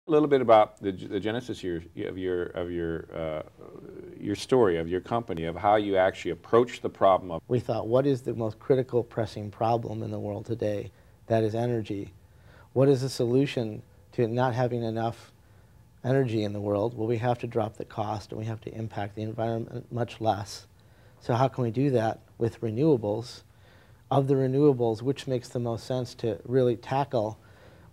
A little bit about the genesis of your story, of your company, of how you actually approach the problem of. We thought, what is the most critical pressing problem in the world today? That is energy. What is the solution to not having enough energy in the world? Well, we have to drop the cost and we have to impact the environment much less. So how can we do that with renewables? Of the renewables, which makes the most sense to really tackle?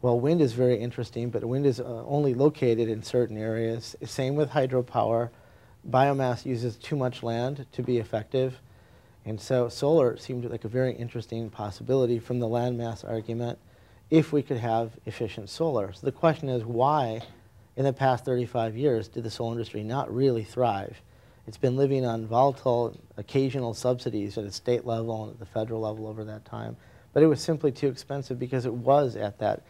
Well, wind is very interesting, but wind is only located in certain areas. Same with hydropower. Biomass uses too much land to be effective. And so solar seemed like a very interesting possibility from the landmass argument if we could have efficient solar. So the question is, why in the past 35 years did the solar industry not really thrive? It's been living on volatile, occasional subsidies at a state level and at the federal level over that time. But it was simply too expensive because it was at that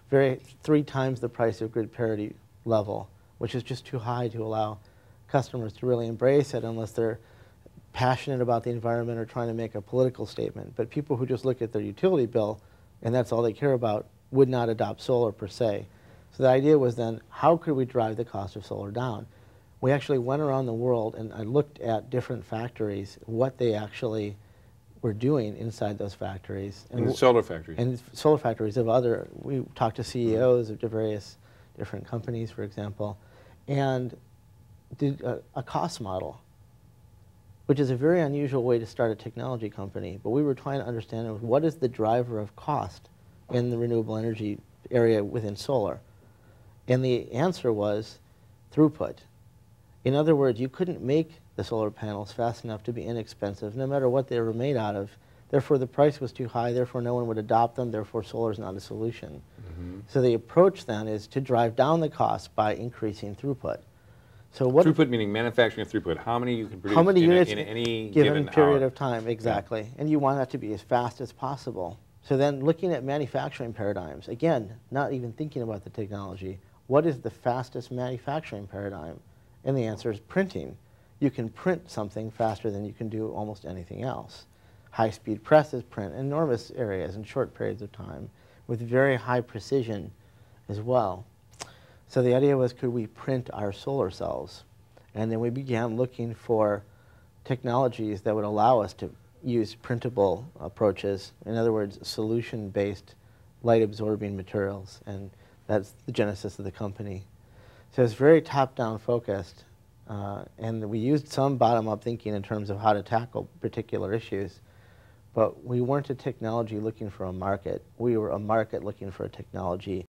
3 times the price of grid parity level, which is just too high to allow customers to really embrace it unless they're passionate about the environment or trying to make a political statement. But people who just look at their utility bill and that's all they care about would not adopt solar per se. So the idea was then, how could we drive the cost of solar down? We actually went around the world and I looked at different factories, what they actually were doing inside those factories. And solar factories. And solar factories of other, we talked to CEOs of various different companies, for example, and did a cost model, which is a very unusual way to start a technology company. But we were trying to understand what is the driver of cost in the renewable energy area within solar. And the answer was throughput. In other words, you couldn't make the solar panels fast enough to be inexpensive, no matter what they were made out of. Therefore, the price was too high, therefore no one would adopt them, therefore solar is not a solution. So the approach then is to drive down the cost by increasing throughput. So what throughput meaning manufacturing throughput, how many you can produce units in any given period hour. of time, exactly. Yeah. And you want that to be as fast as possible. So then looking at manufacturing paradigms, again, not even thinking about the technology, what is the fastest manufacturing paradigm? And the answer is printing. You can print something faster than you can do almost anything else. High-speed presses print enormous areas in short periods of time with very high precision as well. So the idea was, could we print our solar cells? And then we began looking for technologies that would allow us to use printable approaches. In other words, solution-based light-absorbing materials. And that's the genesis of the company. So it's very top-down focused, and we used some bottom-up thinking in terms of how to tackle particular issues, but we weren't a technology looking for a market. We were a market looking for a technology.